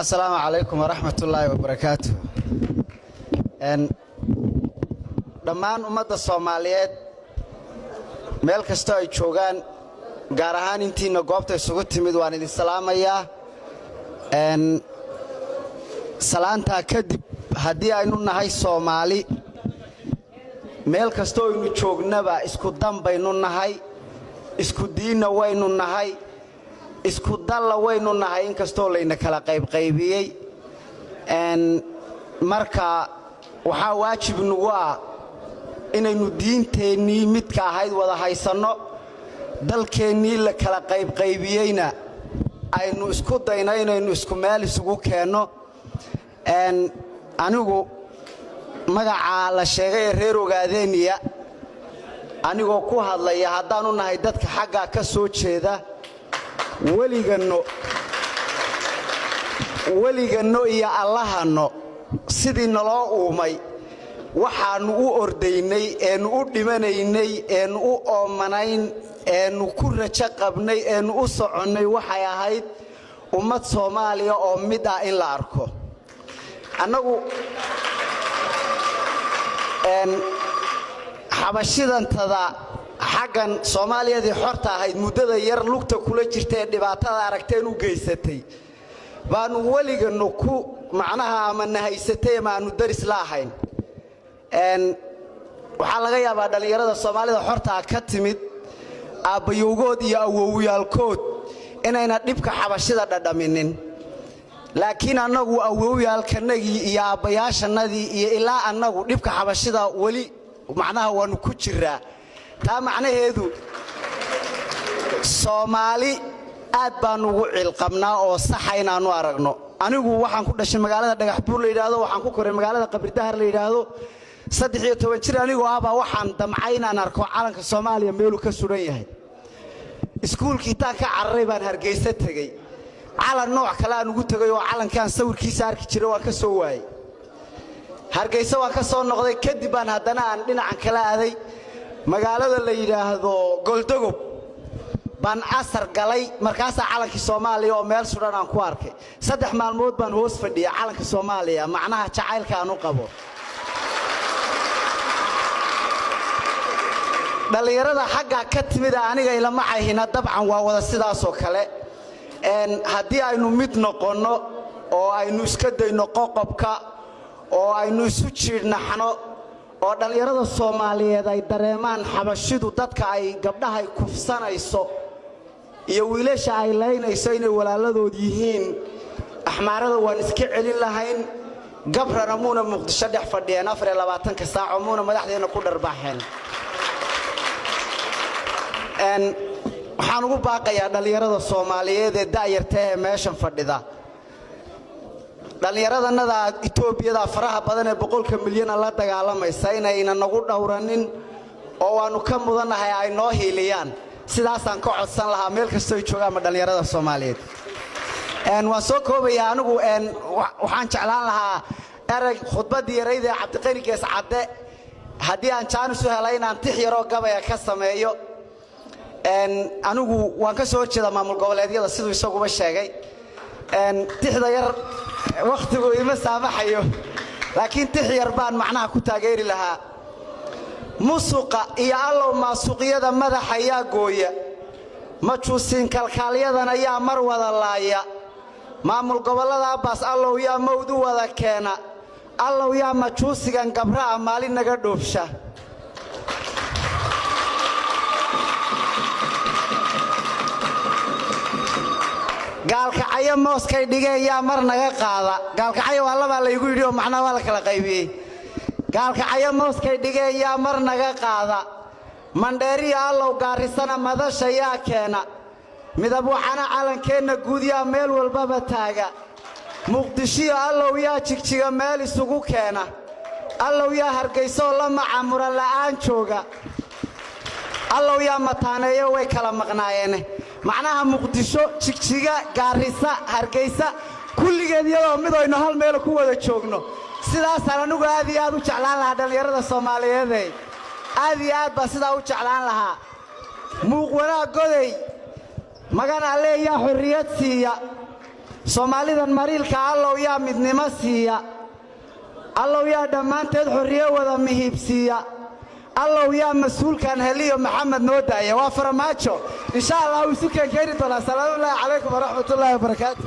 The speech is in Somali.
السلام عليكم ورحمة الله وبركاته. dhammaan ummadda Soomaaliyeed meel kasta ay joogaan gaar ahaan intiina goobta isugu timid waan idin salaamayaa. salaanta kadib haddii aynu nahay Soomaali meel kasta oo aynu joognaba isku dambaynu nahay, isku diina waynu nahay, isku dalla waynu nahay inkastoo layna kala qaybqaybiyay. marka waxaa waajib nagu ah inaynu diinteennii midka ahayd wada haysanno, dalkeennii la kala qaybqaybiyeyna aynu isku dayno inaynu isku meel isugu keenno. anigu magaca la sheegay reer Ogaadeeniya anigoo ku hadlaya haddaanu nahay dadka xagga ka soo jeeda weliganno iyo allahano sidii naloo uumay waxaanu u ordaynay eenu u dhimanaynay eenu u oomanayn eenu ku rajo qabnay eenu u soconnay waxay ahayd ummad Soomaaliya oo mid ah in la arko. annagu xabashidantada xaggan Soomaaliyadii xorta ahayd muddada yar lugta kula jirtay dhibaatada aragteen u geysatay baanu weliganno ku macnaha ama nahaysatay ama aanu daris laahayn. waxaa laga yaabaa dhalinyarada Soomaalida xorta ka timid aabbayowgood iyo awowyaalkood inayna dhibka xabashida dhadhaminin, laakiin annagu awowyaalkanagii iyo aabbayaashanadii iyo ilaa annagu dhibka xabashida weli macnaha waanu ku jiraa. taa macnaheedu Soomaali aad baan ugu cilqabnaa oo sax inaanu aragno. anigu waxaan ku dhashay magaalada Dhagaxbuur la yiraahdo, waxaan ku koray magaalada Qabridahar la yiraahdo. 13 jir anigoo ah baa waxaan damcay inaan arko calanka Soomaaliya meel uu ka suran yahay. iskuulkii taan ka cararay baan Hargeysa tagay, calan nooc kale aan ugu tagay oo calankan sawirkiisa arki jiray waan ka soo waayay. Hargeysa waan ka soo noqday kadib baan haddana aan dhinacan kala aaday magaalada la yiraahdo Goldogob baan asar galay, markaas calankii Soomaaliya oo meel suran aan ku arkay. 3 maalmood baan hoos fadhiyay calanka Soomaaliya, macnaha jacaylka aan u qabo. dhalinyarada xagga ka timid aniga ila ma ahina dabcan waa wada sidaas oo kale. haddii aynu mid noqonno oo aynu iska dayno qoqobka oo aynu isu jiirnaxno oo dhalinyarada Soomaaliyeed ay dareemaan xabashidu dadka ay gabdhaha ay kufsanayso iyo wiilasha ay leynayso inay walaaladood yihiin, axmaarada waan iska celin lahayn. gabrana muuna Muqdisho dhex fadhiyeen 24 saac muuna madaxdeena ku dharbaaxeen. waxaan ugu baaqayaa dhalinyarada Soomaaliyeed ee daayarta ee meeshan fadhida, dhalinyaradannada Itoobiyada faraha badan ee 100 milyan la dagaalamaysa inayna nagu dhowranin oo waanu ka mudanahay ay noo hiiliyaan. sidaasaan ka codsan lahaa meel kasta ay joogaan dhalinyarada Soomaaliyeed. waan soo koobayaa anigu waxaan jeclaan lahaa erag khudbadii yarayda Cabdiqani Gees Cadde haddii aan jaanis u helay inaan tix yaroo gabaya ka sameeyo. anigu waan ka soo horjeedaa maamul goboleedyada sidoo isaguba sheegay. tixda yar waqtigu ima saamaxayo, laakiin tix yar baan macnaha ku taageeri lahaa. musuqa iyo allow maasuqyada madaxa ayaa gooya, majuusin kalkaalyadan ayaa mar wada laaya. maamul gobolada baas allow yaa mawdu wada keena, allow yaa majuusigan gabraa maalin naga dhoofsha. gaalkacyo mooskay dhigeen yaa mar naga qaada. gaalkacyo waa laba la igu yiri oo macnaha waa la kala qaybiyay. gaalkacyo mooskay dhigeen yaa mar naga qaada. mandheeriya allow gaarisana madasha yaa keena, midab waxana calankeena guudyaa meel walbaba taaga. Muqdisho allow yaa jigjiga meel isugu keena, allow yaa Hargeysa la macaamura la'aan jooga, allow yaa mataaneeyo way kala maqnaayeen. macnaha Muqdisho, jigjiga, Gaarisa, Hargeysa kulligeed iyadoo mid aynu hal meel ku wada joogno. sidaas anigu aad iyo aad u jeclaan lahaa dhalinyarada Soomaaliyeed, aad iyo aad baa sidaa u jeclaan lahaa. muuq wanaag goday magan alle yaa xorriyad siiya, soomaalidan mariilka allow yaa midnimo siiya allow yaa dhammaanteed xorriye wada mihiibsiiya allow yaa mas-uulkan heliyo maxamed noo daaya waa farmaajo insha allah isu keenkeeni doonaa salaamu allaahi calaykum waraxmatullaahi wabarakaatu